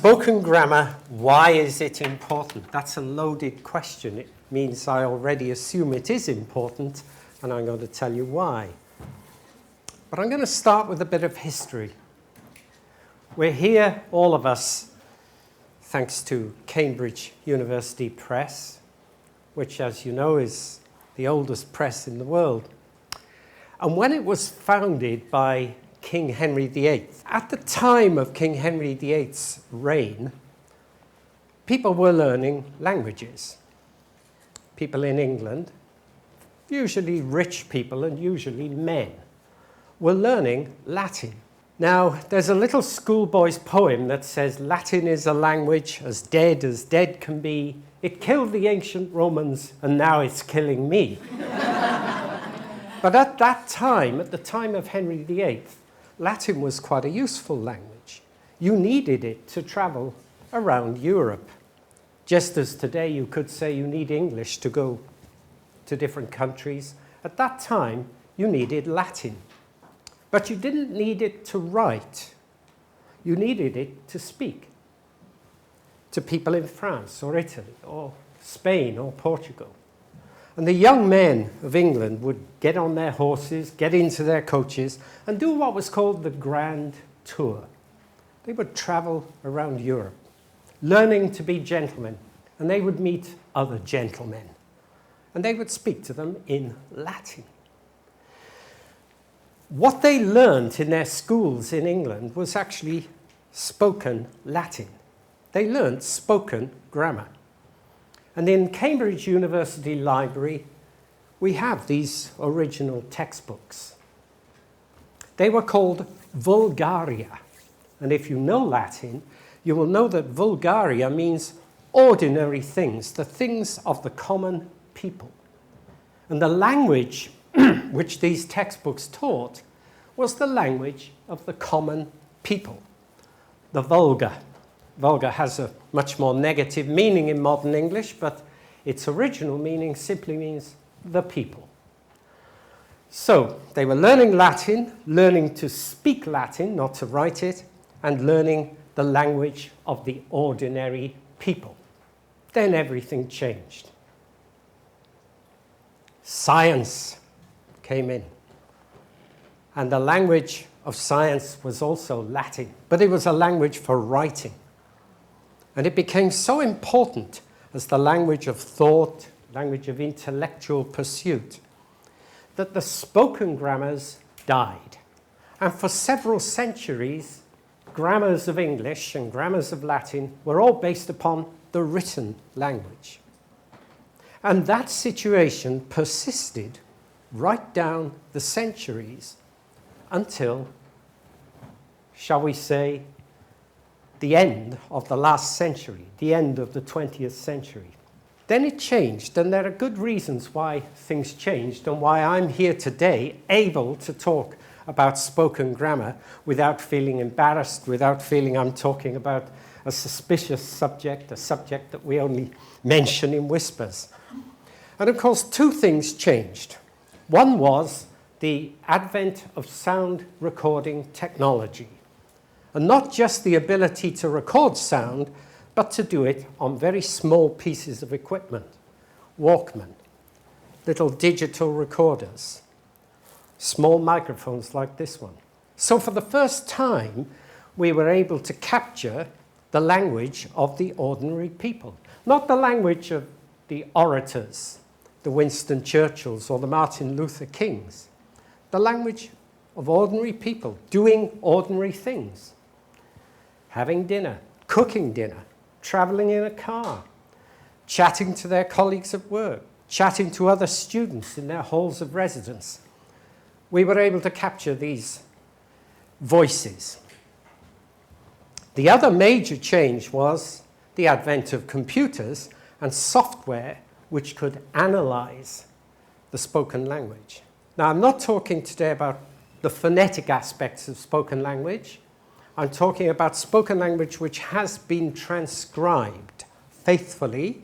Spoken grammar, why is it important? That's a loaded question. It means I already assume it is important, and I'm going to tell you why. But I'm going to start with a bit of history. We're here, all of us, thanks to Cambridge University Press, which, as you know, is the oldest press in the world. And when it was founded by King Henry VIII, at the time of King Henry VIII's reign, people were learning languages. People in England, usually rich people and usually men, were learning Latin. Now, there's a little schoolboy's poem that says, Latin is a language as dead can be. It killed the ancient Romans, and now it's killing me. But at that time, at the time of Henry VIII, Latin was quite a useful language. You needed it to travel around Europe. Just as today you could say you need English to go to different countries, at that time you needed Latin. But you didn't need it to write. You needed it to speak to people in France or Italy or Spain or Portugal. And the young men of England would get on their horses, get into their coaches, and do what was called the grand tour. They would travel around Europe, learning to be gentlemen, and they would meet other gentlemen, and they would speak to them in Latin. What they learned in their schools in England was actually spoken Latin. They learned spoken grammar. And in Cambridge University Library, we have these original textbooks. They were called Vulgaria. And if you know Latin, you will know that Vulgaria means ordinary things, the things of the common people. And the language which these textbooks taught was the language of the common people, the vulgar. Vulgar has a much more negative meaning in modern English, but its original meaning simply means the people. So they were learning Latin, learning to speak Latin, not to write it, and learning the language of the ordinary people. Then everything changed. Science came in. And the language of science was also Latin, but it was a language for writing. And it became so important as the language of thought, language of intellectual pursuit, that the spoken grammars died. And for several centuries, grammars of English and grammars of Latin were all based upon the written language. And that situation persisted right down the centuries until, shall we say, the end of the last century, the end of the 20th century. Then it changed, and there are good reasons why things changed and why I'm here today able to talk about spoken grammar without feeling embarrassed, without feeling I'm talking about a suspicious subject, a subject that we only mention in whispers. And of course, two things changed. One was the advent of sound recording technology. And not just the ability to record sound, but to do it on very small pieces of equipment. Walkman, little digital recorders, small microphones like this one. So for the first time, we were able to capture the language of the ordinary people. Not the language of the orators, the Winston Churchills or the Martin Luther Kings. The language of ordinary people doing ordinary things. Having dinner, cooking dinner, traveling in a car, chatting to their colleagues at work, chatting to other students in their halls of residence. We were able to capture these voices. The other major change was the advent of computers and software which could analyze the spoken language. Now, I'm not talking today about the phonetic aspects of spoken language. I'm talking about spoken language which has been transcribed faithfully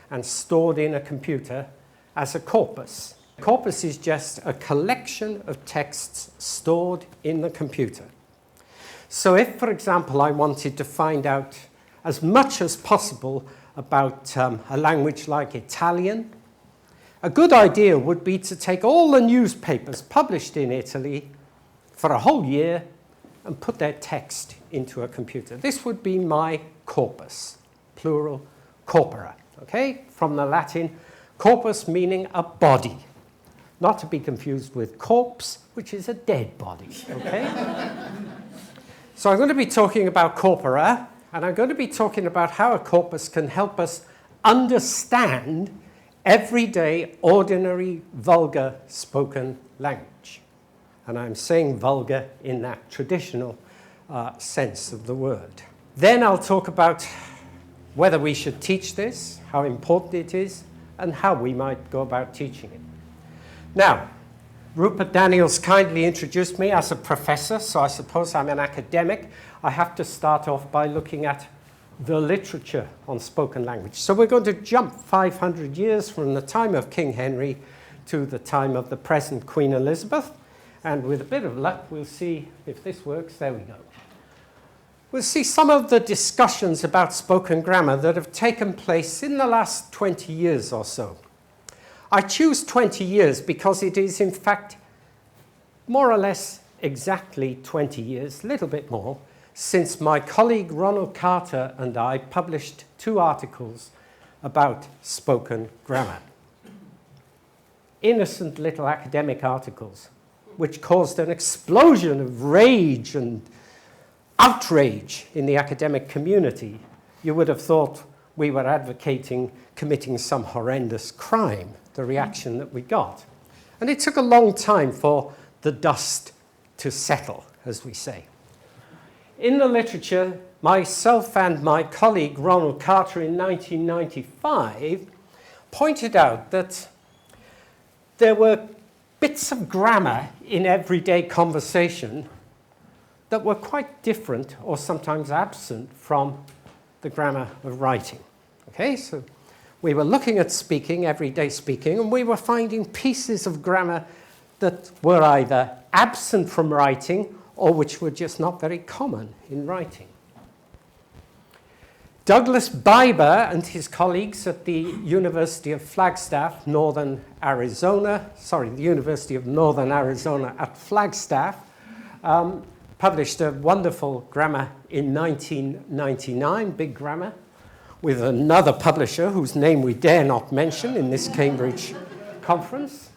and stored in a computer as a corpus. A corpus is just a collection of texts stored in the computer. So if, for example, I wanted to find out as much as possible about a language like Italian. A good idea would be to take all the newspapers published in Italy for a whole year and put their text into a computer. This would be my corpus, plural corpora, okay? From the Latin, corpus meaning a body, not to be confused with corpse, which is a dead body, okay? So I'm going to be talking about corpora, and I'm going to be talking about how a corpus can help us understand everyday, ordinary, vulgar spoken language. And I'm saying vulgar in that traditional sense of the word. Then I'll talk about whether we should teach this, how important it is, and how we might go about teaching it. Now, Rupert Daniels kindly introduced me as a professor, so I suppose I'm an academic. I have to start off by looking at the literature on spoken language. So we're going to jump 500 years from the time of King Henry to the time of the present Queen Elizabeth. And with a bit of luck, we'll see if this works. There we go. We'll see some of the discussions about spoken grammar that have taken place in the last 20 years or so. I choose 20 years because it is, in fact, more or less exactly 20 years, a little bit more, since my colleague Ronald Carter and I published 2 articles about spoken grammar. Innocent little academic articles, which caused an explosion of rage and outrage in the academic community. You would have thought we were advocating committing some horrendous crime, the reaction that we got. And it took a long time for the dust to settle, as we say. In the literature, myself and my colleague Ronald Carter in 1995 pointed out that there were bits of grammar in everyday conversation that were quite different or sometimes absent from the grammar of writing. Okay, so we were looking at speaking, everyday speaking, and we were finding pieces of grammar that were either absent from writing or which were just not very common in writing. Douglas Biber and his colleagues at the University of Flagstaff, the University of Northern Arizona at Flagstaff, published a wonderful grammar in 1999, big grammar, with another publisher whose name we dare not mention in this Cambridge conference.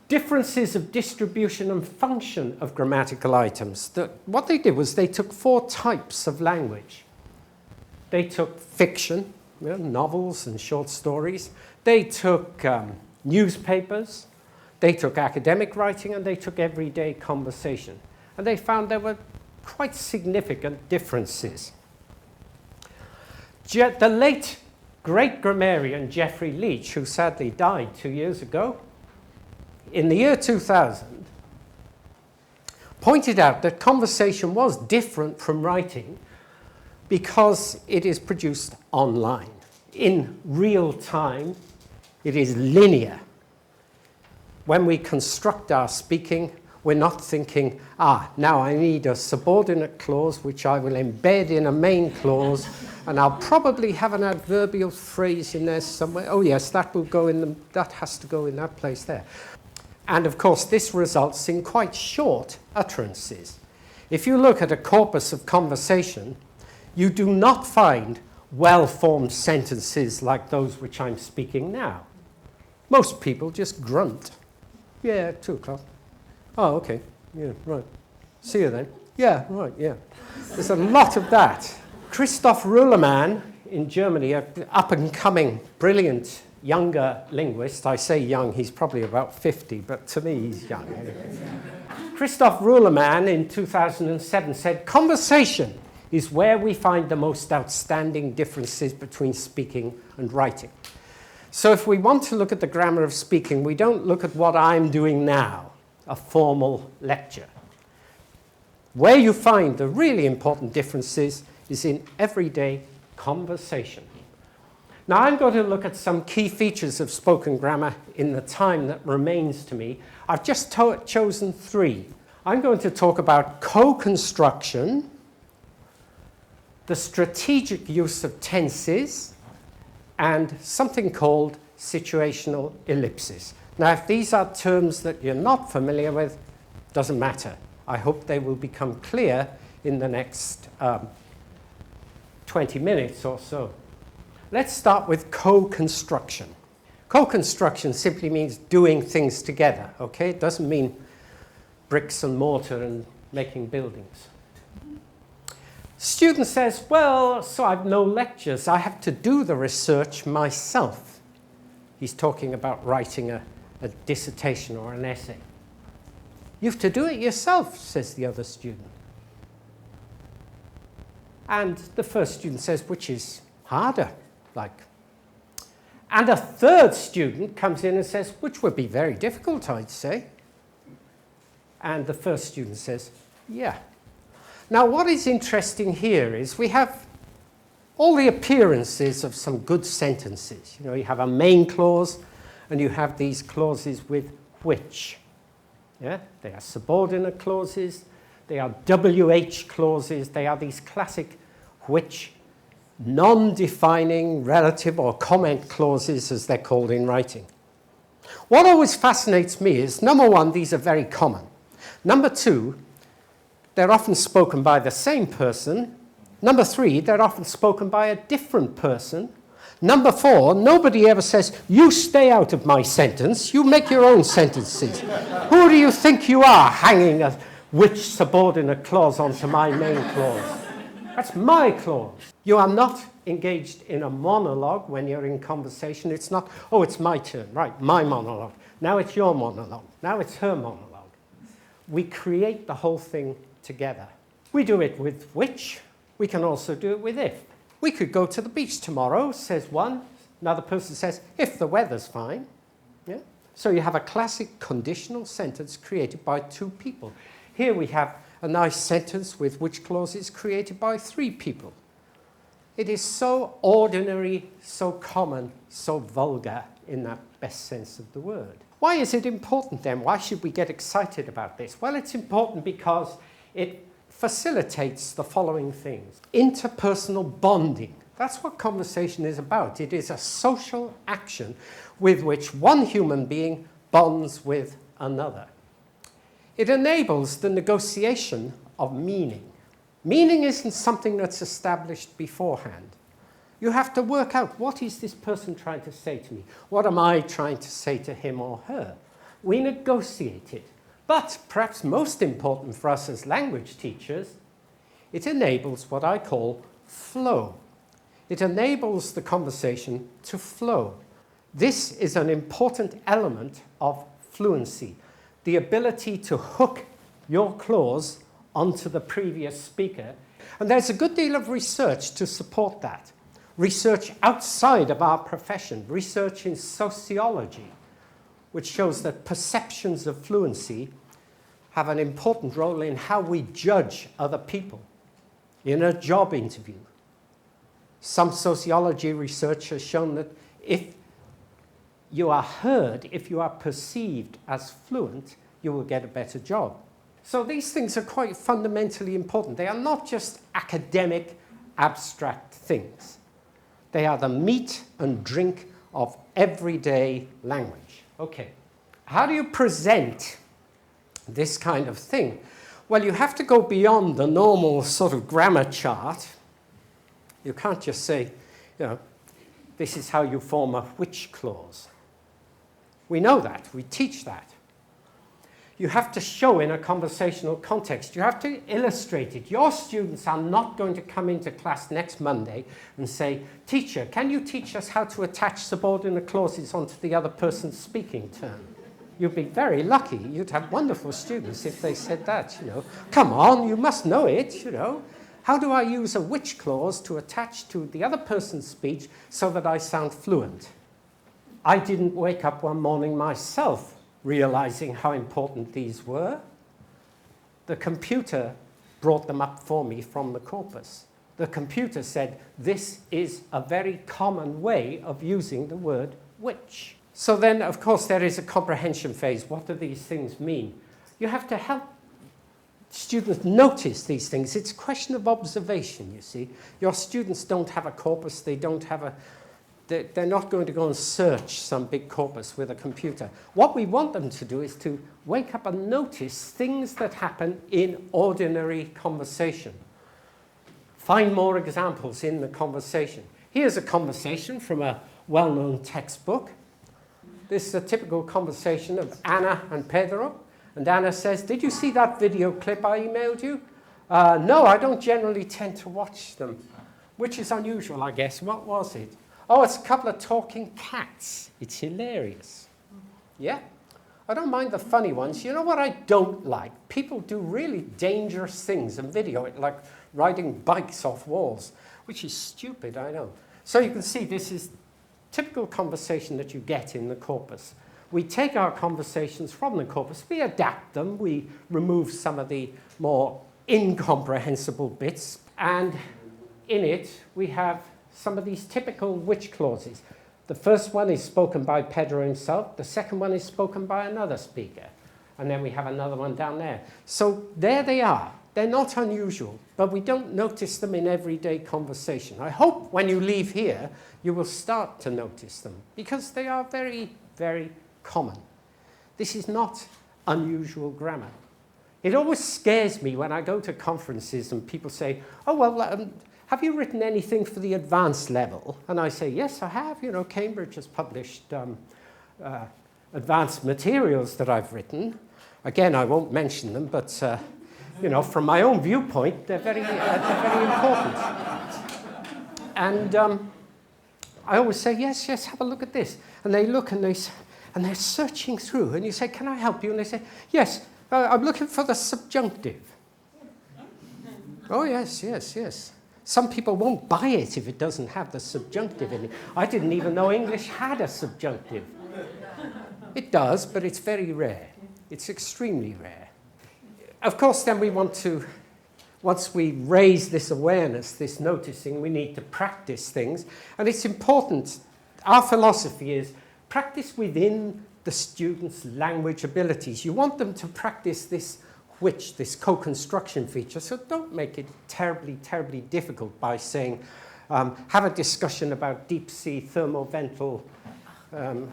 Differences of distribution and function of grammatical items. What they did was they took 4 types of language. They took fiction, novels and short stories. They took newspapers. They took academic writing, and they took everyday conversation. And they found there were quite significant differences. The late great grammarian Geoffrey Leach, who sadly died 2 years ago, in the year 2000, pointed out that conversation was different from writing because it is produced online. In real time, it is linear. When we construct our speaking, we're not thinking, now I need a subordinate clause which I will embed in a main clause, and I'll probably have an adverbial phrase in there somewhere. Oh yes, that has to go in that place there. And of course, this results in quite short utterances. If you look at a corpus of conversation, you do not find well-formed sentences like those which I'm speaking now. Most people just grunt. Yeah, 2 o'clock. Oh, okay. Yeah, right. See you then. Yeah, right, yeah. There's a lot of that. Christoph Ruhlmann in Germany, an up-and-coming, brilliant, younger linguist. I say young, he's probably about 50, but to me he's young. Christoph Ruhlmann in 2007 said, conversation is where we find the most outstanding differences between speaking and writing. So if we want to look at the grammar of speaking, we don't look at what I'm doing now, a formal lecture. Where you find the really important differences is in everyday conversation. Now I'm going to look at some key features of spoken grammar in the time that remains to me. I've just chosen 3. I'm going to talk about co-construction, the strategic use of tenses, and something called situational ellipses. Now, if these are terms that you're not familiar with, doesn't matter. I hope they will become clear in the next 20 minutes or so. Let's start with co-construction. Co-construction simply means doing things together, okay? It doesn't mean bricks and mortar and making buildings. Student says, well, so I've no lectures. I have to do the research myself. He's talking about writing a dissertation or an essay. You have to do it yourself, says the other student. And the first student says, which is harder, like. And a third student comes in and says, which would be very difficult, I'd say. And the first student says, yeah. Now, what is interesting here is we have all the appearances of some good sentences. You know, you have a main clause, and you have these clauses with which. Yeah? They are subordinate clauses. They are WH clauses. They are these classic which, non-defining relative or comment clauses, as they're called in writing. What always fascinates me is, number one, these are very common. Number two, they're often spoken by the same person. Number three, they're often spoken by a different person. Number four, nobody ever says, you stay out of my sentence, you make your own sentences. Who do you think you are, hanging a which subordinate clause onto my main clause? That's my clause. You are not engaged in a monologue when you're in conversation. It's not, oh, it's my turn, right, my monologue. Now it's your monologue. Now it's her monologue. We create the whole thing together. We do it with which. We can also do it with if. We could go to the beach tomorrow, says one. Another person says, if the weather's fine. Yeah? So you have a classic conditional sentence created by two people. Here we have a nice sentence with which clauses created by three people. It is so ordinary, so common, so vulgar in that best sense of the word. Why is it important then? Why should we get excited about this? Well, it's important because it facilitates the following things. Interpersonal bonding. That's what conversation is about. It is a social action with which one human being bonds with another. It enables the negotiation of meaning. Meaning isn't something that's established beforehand. You have to work out, what is this person trying to say to me? What am I trying to say to him or her? We negotiate it. But perhaps most important for us as language teachers, it enables what I call flow. It enables the conversation to flow. This is an important element of fluency, the ability to hook your clause onto the previous speaker. And there's a good deal of research to support that. Research outside of our profession, research in sociology, which shows that perceptions of fluency have an important role in how we judge other people in a job interview. Some sociology research has shown that if you are heard, if you are perceived as fluent, you will get a better job. So these things are quite fundamentally important. They are not just academic, abstract things. They are the meat and drink of everyday language. Okay, how do you present this kind of thing? Well, you have to go beyond the normal sort of grammar chart. You can't just say, you know, this is how you form a which clause. We know that. We teach that. You have to show in a conversational context. You have to illustrate it. Your students are not going to come into class next Monday and say, teacher, can you teach us how to attach subordinate clauses onto the other person's speaking turn? You'd be very lucky. You'd have wonderful students if they said that, you know. Come on, you must know it, you know. How do I use a which clause to attach to the other person's speech so that I sound fluent? I didn't wake up one morning myself realizing how important these were. The computer brought them up for me from the corpus. The computer said, this is a very common way of using the word which. So then, of course, there is a comprehension phase. What do these things mean? You have to help students notice these things. It's a question of observation, you see. Your students don't have a corpus. They don't have they're not going to go and search some big corpus with a computer. What we want them to do is to wake up and notice things that happen in ordinary conversation. Find more examples in the conversation. Here's a conversation from a well-known textbook. This is a typical conversation of Anna and Pedro. And Anna says, did you see that video clip I emailed you? No, I don't generally tend to watch them, which is unusual, I guess. What was it? Oh, it's a couple of talking cats. It's hilarious. Yeah? I don't mind the funny ones. You know what I don't like? People do really dangerous things in video, like riding bikes off walls, which is stupid, I know. So you can see this is typical conversation that you get in the corpus. We take our conversations from the corpus, we adapt them, we remove some of the more incomprehensible bits, and in it we have some of these typical which clauses. The first one is spoken by Pedro himself, the second one is spoken by another speaker, and then we have another one down there. So there they are. They're not unusual, but we don't notice them in everyday conversation. I hope when you leave here, you will start to notice them, because they are very, very common. This is not unusual grammar. It always scares me when I go to conferences and people say, oh, well, have you written anything for the advanced level? And I say, yes, I have. You know, Cambridge has published advanced materials that I've written. Again, I won't mention them, but you know, from my own viewpoint, they're very important. And I always say, yes, have a look at this. And they look and they're searching through. And you say, can I help you? And they say, yes, I'm looking for the subjunctive. Oh, yes. Some people won't buy it if it doesn't have the subjunctive in it. I didn't even know English had a subjunctive. It does, but it's very rare. It's extremely rare. Of course, then we want to, once we raise this awareness, this noticing, we need to practice things. And it's important. Our philosophy is practice within the students' language abilities. You want them to practice this co-construction feature, so don't make it terribly, terribly difficult by saying, have a discussion about deep-sea thermovental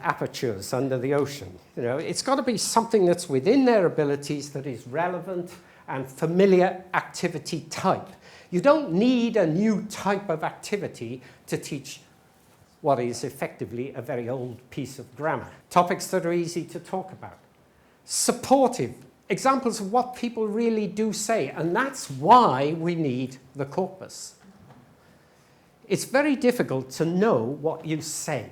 apertures under the ocean. You know, it's got to be something that's within their abilities, that is relevant and familiar activity type. You don't need a new type of activity to teach what is effectively a very old piece of grammar. Topics that are easy to talk about. Supportive. Examples of what people really do say, and that's why we need the corpus. It's very difficult to know what you say.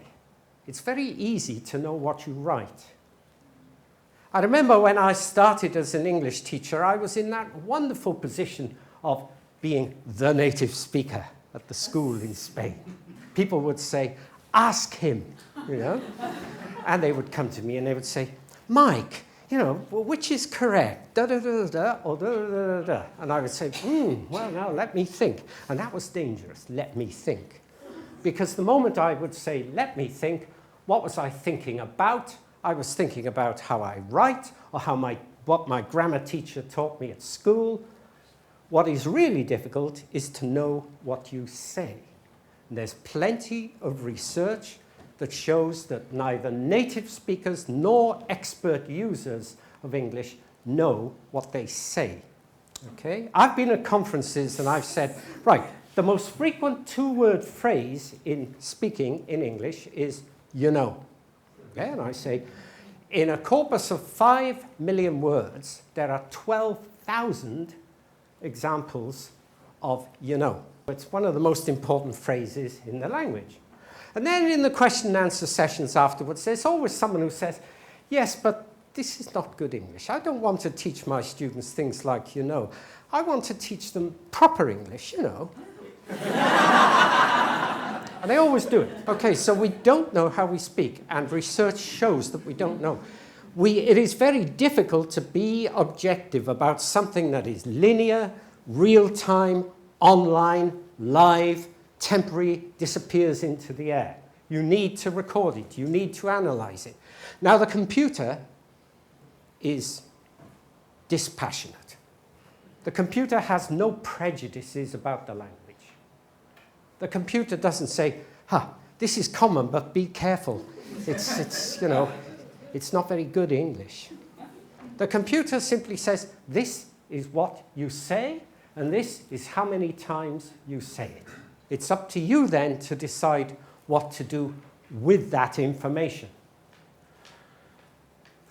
It's very easy to know what you write. I remember when I started as an English teacher, I was in that wonderful position of being the native speaker at the school in Spain. People would say, ask him, you know? And they would come to me and they would say, Mike, you know, which is correct, da-da-da-da, or da-da-da-da-da. And I would say, well, now let me think. And that was dangerous, let me think. Because the moment I would say, let me think, what was I thinking about? I was thinking about how I write, or what my grammar teacher taught me at school. What is really difficult is to know what you say. And there's plenty of research that shows that neither native speakers nor expert users of English know what they say. Okay? I've been at conferences and I've said, right, the most frequent two-word phrase in speaking in English is, you know. Okay? And I say, in a corpus of 5 million words, there are 12,000 examples of you know. It's one of the most important phrases in the language. And then in the question and answer sessions afterwards, there's always someone who says, yes, but this is not good English. I don't want to teach my students things like, you know. I want to teach them proper English, you know. And they always do it. Okay, so we don't know how we speak, and research shows that we don't know. It is very difficult to be objective about something that is linear, real-time, online, live, temporary, disappears into the air. You need to record it. You need to analyze it. Now, the computer is dispassionate. The computer has no prejudices about the language. The computer doesn't say, this is common, but be careful. It's not very good English. The computer simply says, this is what you say, and this is how many times you say it. It's up to you then to decide what to do with that information.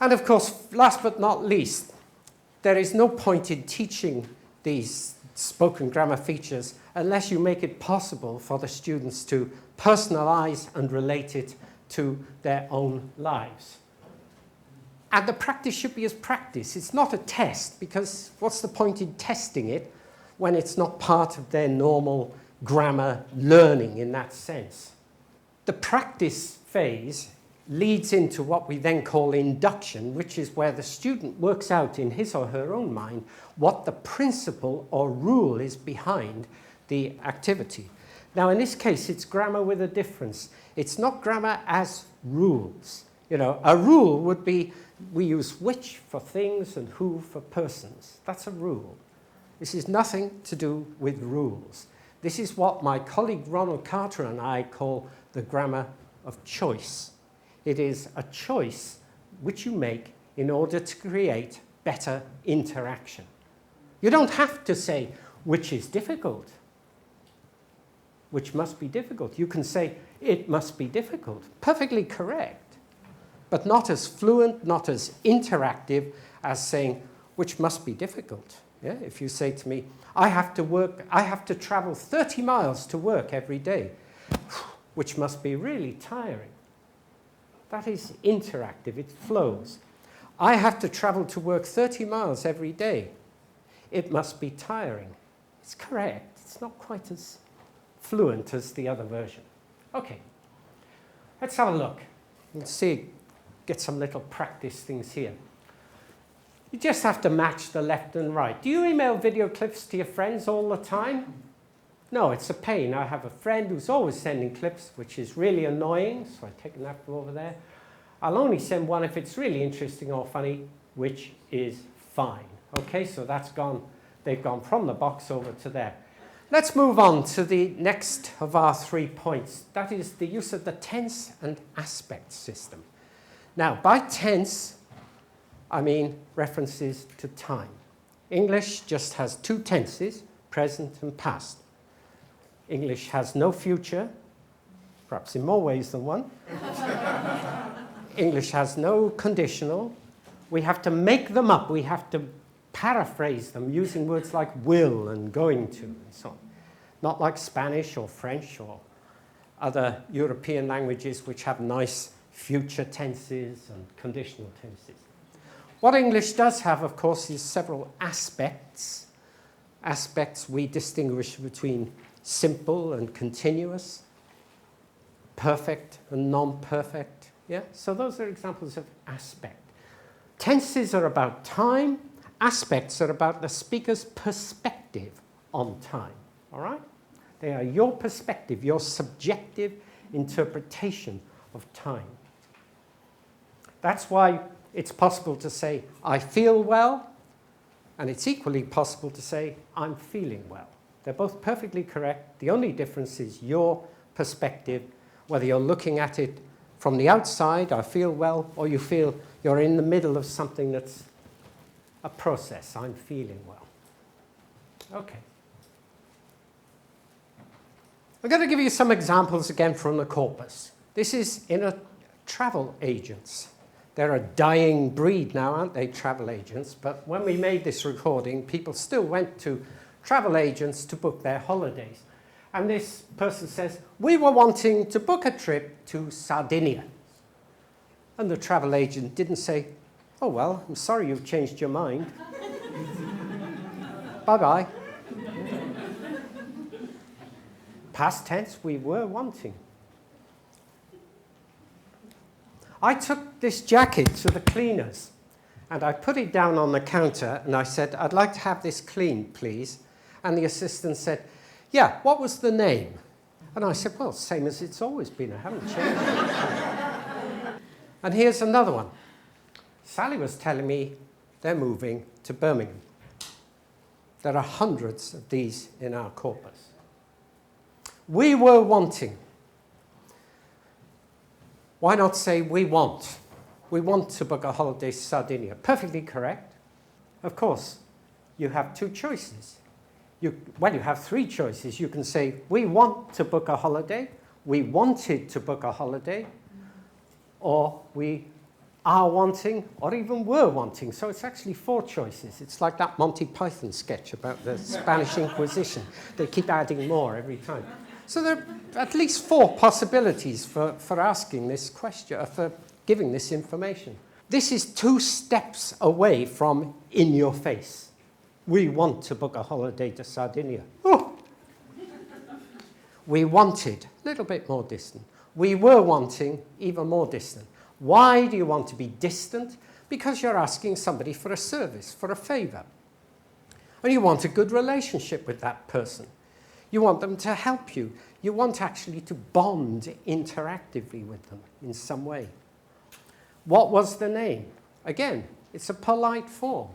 And of course, last but not least, there is no point in teaching these spoken grammar features unless you make it possible for the students to personalize and relate it to their own lives. And the practice should be as practice. It's not a test, because what's the point in testing it when it's not part of their normal grammar learning in that sense? The practice phase leads into what we then call induction, which is where the student works out in his or her own mind what the principle or rule is behind the activity. Now, in this case, it's grammar with a difference. It's not grammar as rules. A rule would be we use which for things and who for persons. That's a rule. This is nothing to do with rules. This is what my colleague Ronald Carter and I call the grammar of choice. It is a choice which you make in order to create better interaction. You don't have to say which is difficult, which must be difficult. You can say it must be difficult. Perfectly correct. But not as fluent, not as interactive as saying which must be difficult. Yeah? If you say to me, I have to travel 30 miles to work every day, which must be really tiring. That is interactive, it flows. I have to travel to work 30 miles every day. It must be tiring. It's correct. It's not quite as fluent as the other version. Okay, let's have a look. Let's see, get some little practice things here. You just have to match the left and right. Do you email video clips to your friends all the time? No, it's a pain. I have a friend who's always sending clips, which is really annoying, so I take that from over there. I'll only send one if it's really interesting or funny, which is fine. Okay, so that's gone. They've gone from the box over to there. Let's move on to the next of our 3 points. That is the use of the tense and aspect system. Now, by tense, I mean references to time. English just has 2 tenses, present and past. English has no future, perhaps in more ways than one. English has no conditional. We have to make them up. We have to paraphrase them using words like will and going to and so on. Not like Spanish or French or other European languages which have nice future tenses and conditional tenses. What English does have, of course, is several aspects. Aspects we distinguish between simple and continuous, perfect and non-perfect. Yeah? So those are examples of aspect. Tenses are about time. Aspects are about the speaker's perspective on time. All right? They are your perspective, your subjective interpretation of time. That's why it's possible to say, I feel well, and it's equally possible to say, I'm feeling well. They're both perfectly correct. The only difference is your perspective, whether you're looking at it from the outside, I feel well, or you feel you're in the middle of something that's a process. I'm feeling well. Okay. I'm going to give you some examples again from the corpus. This is in a travel agents. They're a dying breed now, aren't they, travel agents? But when we made this recording, people still went to travel agents to book their holidays. And this person says, we were wanting to book a trip to Sardinia. And the travel agent didn't say, oh, well, I'm sorry you've changed your mind. Bye-bye. Past tense, we were wanting. I took this jacket to the cleaners, and I put it down on the counter, and I said, I'd like to have this cleaned, please. And the assistant said, yeah, what was the name? And I said, well, same as it's always been. I haven't changed it. And here's another one. Sally was telling me they're moving to Birmingham. There are hundreds of these in our corpus. We were wanting. Why not say we want? We want to book a holiday to Sardinia. Perfectly correct. Of course, you have two choices. You have three choices. You can say, we want to book a holiday, we wanted to book a holiday, or we are wanting, or even were wanting. So it's actually four choices. It's like that Monty Python sketch about the Spanish Inquisition. They keep adding more every time. So there are at least four possibilities for asking this question, for giving this information. This is 2 steps away from in your face. We want to book a holiday to Sardinia. Oh. We wanted, a little bit more distant. We were wanting, even more distant. Why do you want to be distant? Because you're asking somebody for a service, for a favor. And you want a good relationship with that person. You want them to help you. You want actually to bond interactively with them in some way. What was the name? Again, it's a polite form.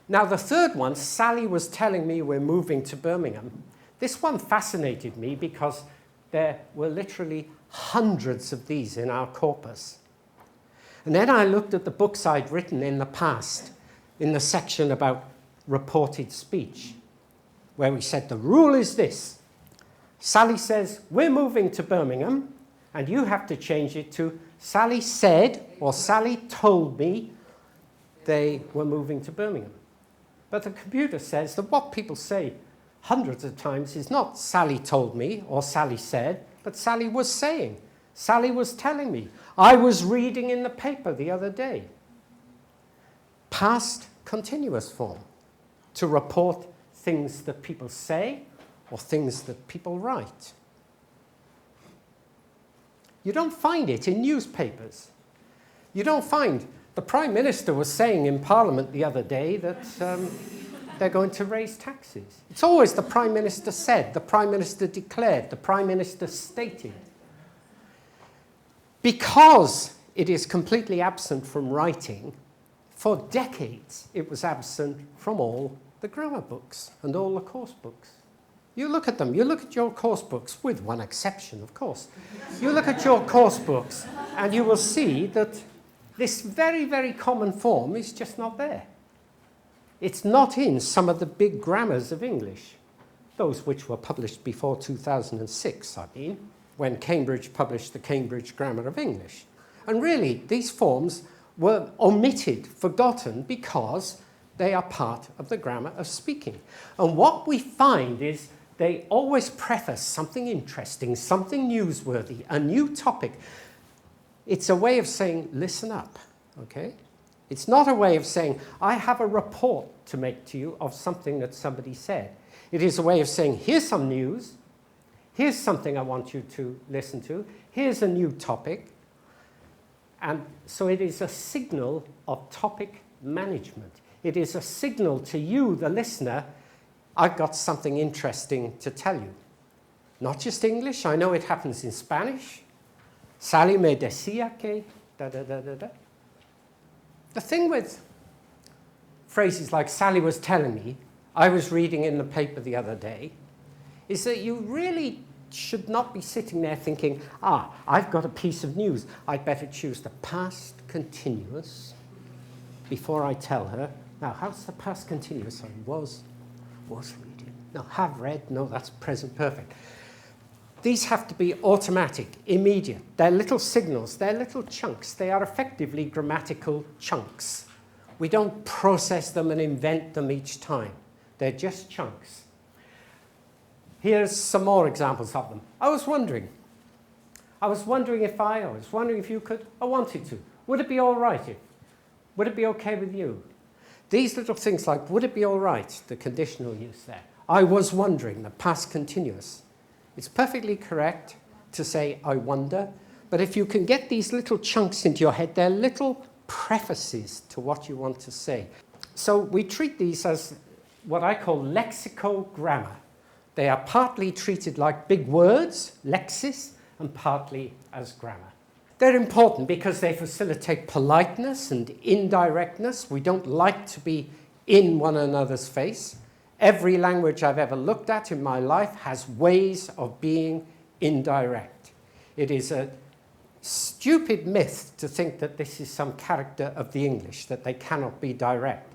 Now, the third one, Sally was telling me we're moving to Birmingham. This one fascinated me because there were literally hundreds of these in our corpus. And then I looked at the books I'd written in the past in the section about reported speech, where we said the rule is this. Sally says, we're moving to Birmingham, and you have to change it to Sally said, or Sally told me they were moving to Birmingham. But the computer says that what people say hundreds of times is not Sally told me or Sally said, but Sally was saying. Sally was telling me. I was reading in the paper the other day. Past continuous form to report things that people say or things that people write. You don't find it in newspapers. You don't find the Prime Minister was saying in Parliament the other day that they're going to raise taxes. It's always the Prime Minister said, the Prime Minister declared, the Prime Minister stated. Because it is completely absent from writing, for decades it was absent from all the grammar books and all the course books. You look at them, you look at your course books, with one exception, of course. You look at your course books and you will see that this very, very common form is just not there. It's not in some of the big grammars of English, those which were published before 2006, I mean, when Cambridge published the Cambridge Grammar of English. And really, these forms were omitted, forgotten, because they are part of the grammar of speaking. And what we find is they always preface something interesting, something newsworthy, a new topic. It's a way of saying, listen up, okay? It's not a way of saying, I have a report to make to you of something that somebody said. It is a way of saying, here's some news, here's something I want you to listen to, here's a new topic. And so it is a signal of topic management. It is a signal to you, the listener, I've got something interesting to tell you. Not just English, I know it happens in Spanish. Sally me decía que, da da da da da. The thing with phrases like Sally was telling me, I was reading in the paper the other day, is that you really should not be sitting there thinking, I've got a piece of news. I'd better choose the past continuous before I tell her. Now, how's the past continuous? I was reading. No, have read. No, that's present perfect. These have to be automatic, immediate. They're little signals. They're little chunks. They are effectively grammatical chunks. We don't process them and invent them each time. They're just chunks. Here's some more examples of them. I was wondering if you could, I wanted to. Would it be all right would it be okay with you? These little things like, would it be all right, the conditional use there. I was wondering, the past continuous. It's perfectly correct to say, I wonder, but if you can get these little chunks into your head, they're little prefaces to what you want to say. So we treat these as what I call lexicogrammar. They are partly treated like big words, lexis, and partly as grammar. They're important because they facilitate politeness and indirectness. We don't like to be in one another's face. Every language I've ever looked at in my life has ways of being indirect. It is a stupid myth to think that this is some character of the English, that they cannot be direct.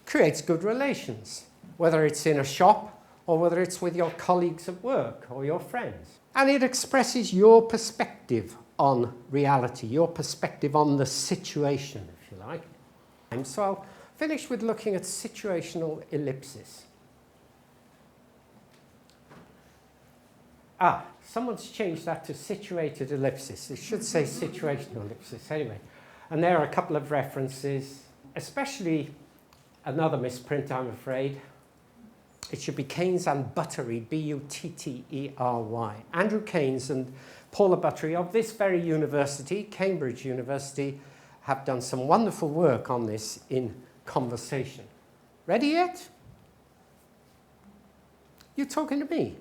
Creates good relations, whether it's in a shop or whether it's with your colleagues at work or your friends. And it expresses your perspective on reality, your perspective on the situation, if you like. And so I'll finish with looking at situational ellipsis. Someone's changed that to situated ellipsis. It should say situational ellipsis anyway. And there are a couple of references, especially another misprint, I'm afraid. It should be Keynes and Buttery, B-U-T-T-E-R-Y. Andrew Keynes and Paula Buttery of this very university, Cambridge University, have done some wonderful work on this in conversation. Ready yet? You talking to me?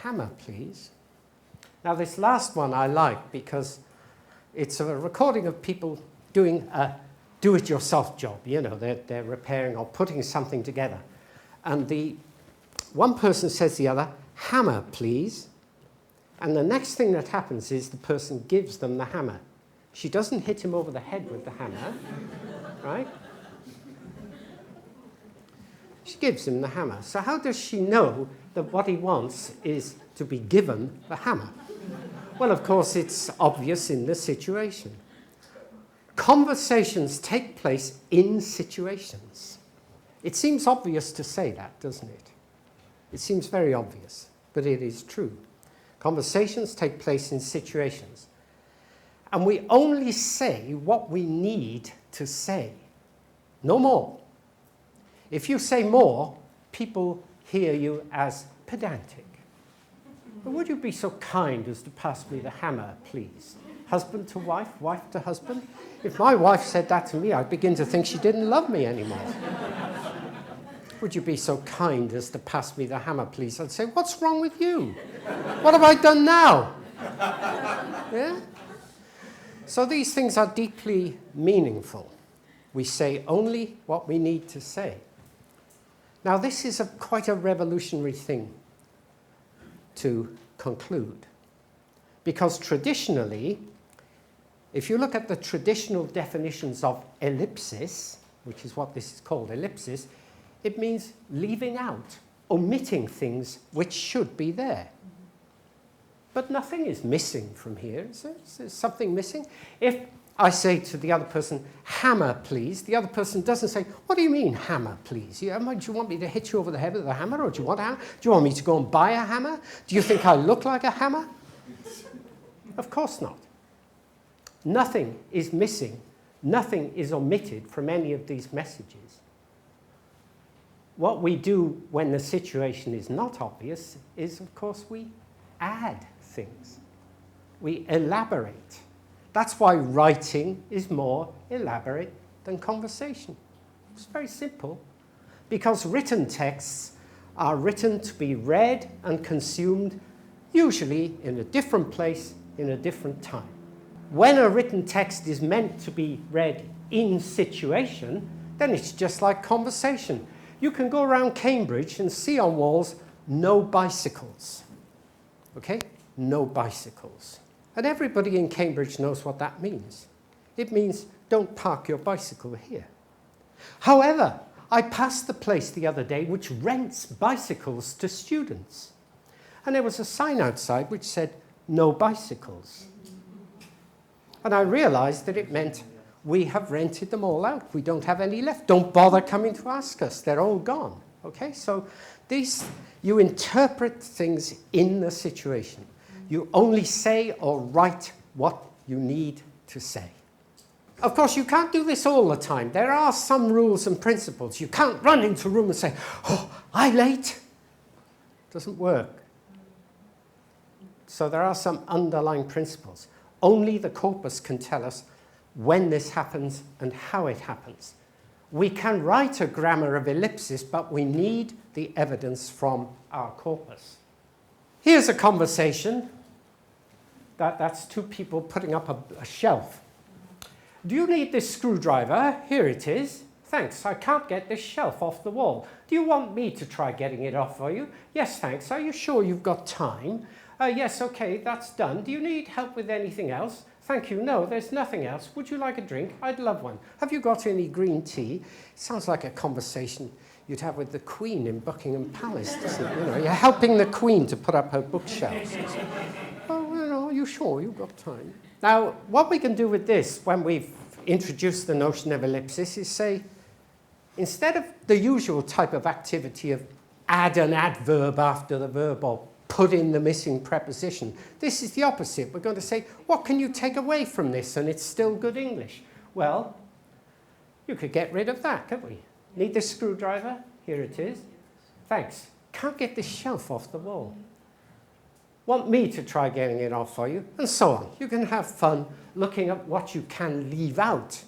Hammer, please. Now, this last one I like because it's a recording of people doing a do-it-yourself job. You know, they're repairing or putting something together. And the one person says to the other, hammer, please. And the next thing that happens is the person gives them the hammer. She doesn't hit him over the head with the hammer, right? She gives him the hammer. So how does she know that what he wants is to be given the hammer? Well, of course, it's obvious in the situation. Conversations take place in situations. It seems obvious to say that, doesn't it? It seems very obvious, but it is true. Conversations take place in situations. And we only say what we need to say. No more. If you say more, people hear you as pedantic. But would you be so kind as to pass me the hammer, please? Husband to wife, wife to husband? If my wife said that to me, I'd begin to think she didn't love me anymore. Would you be so kind as to pass me the hammer, please? I'd say, what's wrong with you? What have I done now? Yeah? So these things are deeply meaningful. We say only what we need to say. Now, this is quite a revolutionary thing to conclude. Because traditionally, if you look at the traditional definitions of ellipsis, which is what this is called, ellipsis, it means leaving out, omitting things which should be there. But nothing is missing from here, is there? Is there something missing? If I say to the other person, hammer, please, the other person doesn't say, what do you mean, hammer, please? Do you want me to hit you over the head with a hammer, or do you want a hammer? Do you want me to go and buy a hammer? Do you think I look like a hammer? Of course not. Nothing is missing. Nothing is omitted from any of these messages. What we do when the situation is not obvious is, of course, we add things. We elaborate. That's why writing is more elaborate than conversation. It's very simple. Because written texts are written to be read and consumed, usually in a different place, in a different time. When a written text is meant to be read in situation, then it's just like conversation. You can go around Cambridge and see on walls, no bicycles. Okay? No bicycles. And everybody in Cambridge knows what that means. It means don't park your bicycle here. However, I passed the place the other day which rents bicycles to students. And there was a sign outside which said, no bicycles. And I realized that it meant we have rented them all out. We don't have any left. Don't bother coming to ask us. They're all gone. Okay? So you interpret things in the situation. You only say or write what you need to say. Of course, you can't do this all the time. There are some rules and principles. You can't run into a room and say, oh, I'm late. It doesn't work. So there are some underlying principles. Only the corpus can tell us when this happens and how it happens. We can write a grammar of ellipsis, but we need the evidence from our corpus. Here's a conversation. That's two people putting up a shelf. Do you need this screwdriver? Here it is. Thanks, I can't get this shelf off the wall. Do you want me to try getting it off for you? Yes, thanks. Are you sure you've got time? Yes, okay, that's done. Do you need help with anything else? Thank you. No, there's nothing else. Would you like a drink? I'd love one. Have you got any green tea? Sounds like a conversation you'd have with the Queen in Buckingham Palace, doesn't it? You know, you're helping the Queen to put up her bookshelves. Oh, you know, are you sure you've got time? Now, what we can do with this when we've introduced the notion of ellipsis is say, instead of the usual type of activity of add an adverb after the verb or put in the missing preposition, this is the opposite. We're going to say, what can you take away from this and it's still good English? Well, you could get rid of that, couldn't we? Need this screwdriver? Here it is. Thanks. Can't get this shelf off the wall. Want me to try getting it off for you? And so on. You can have fun looking at what you can leave out,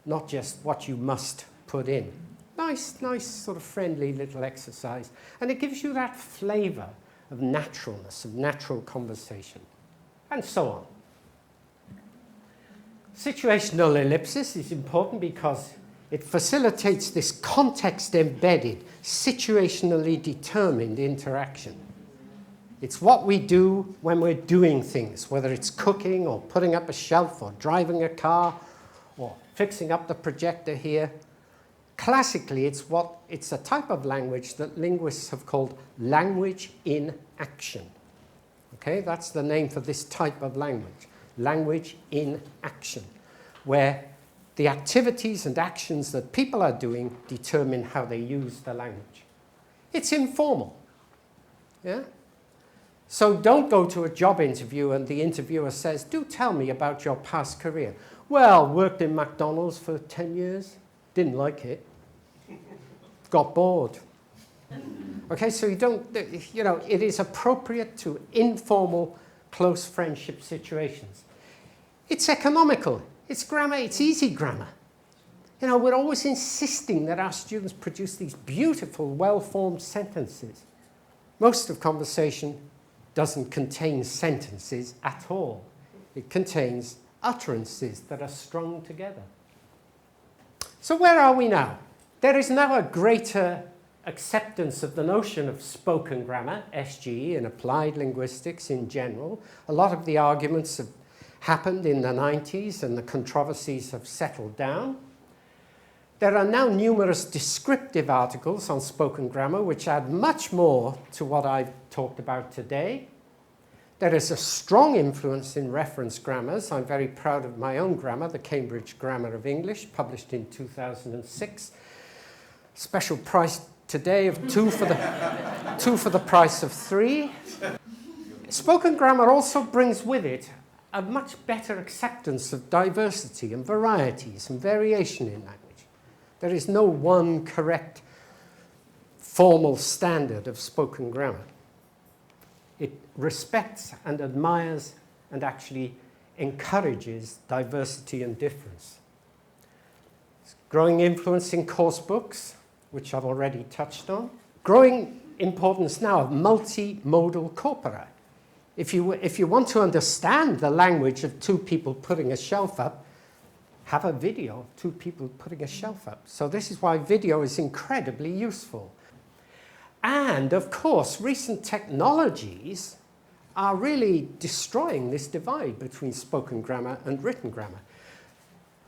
not just what you must put in. Nice, sort of friendly little exercise. And it gives you that flavor of naturalness, of natural conversation, and so on. Situational ellipsis is important because it facilitates this context-embedded, situationally determined interaction. It's what we do when we're doing things, whether it's cooking or putting up a shelf or driving a car or fixing up the projector here. Classically, it's a type of language that linguists have called language in action. Okay, that's the name for this type of language, language in action, where the activities and actions that people are doing determine how they use the language. It's informal. Yeah? So don't go to a job interview and the interviewer says, do tell me about your past career. Well, worked in McDonald's for 10 years. Didn't like it. Got bored. Okay, so it is appropriate to informal, close friendship situations. It's economical. It's grammar. It's easy grammar. You know, we're always insisting that our students produce these beautiful, well-formed sentences. Most of conversation doesn't contain sentences at all. It contains utterances that are strung together. So where are we now? There is now a greater acceptance of the notion of spoken grammar, SGE, and applied linguistics in general. A lot of the arguments have happened in the 90s and the controversies have settled down. There are now numerous descriptive articles on spoken grammar which add much more to what I've talked about today. There is a strong influence in reference grammars. I'm very proud of my own grammar, the Cambridge Grammar of English, published in 2006. Special price today of two for the price of 3. Spoken grammar also brings with it a much better acceptance of diversity and varieties and variation in language. There is no one correct formal standard of spoken grammar. It respects and admires and actually encourages diversity and difference. Growing influence in course books, which I've already touched on. Growing importance now of multimodal corpora. If you want to understand the language of two people putting a shelf up, have a video of two people putting a shelf up. So this is why video is incredibly useful. And of course, recent technologies are really destroying this divide between spoken grammar and written grammar.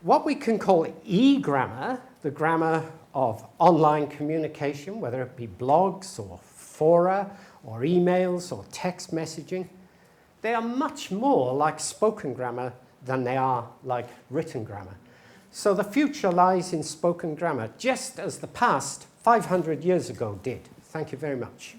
What we can call e-grammar, the grammar of online communication, whether it be blogs or fora or emails or text messaging, they are much more like spoken grammar than they are like written grammar. So the future lies in spoken grammar, just as the past 500 years ago did. Thank you very much.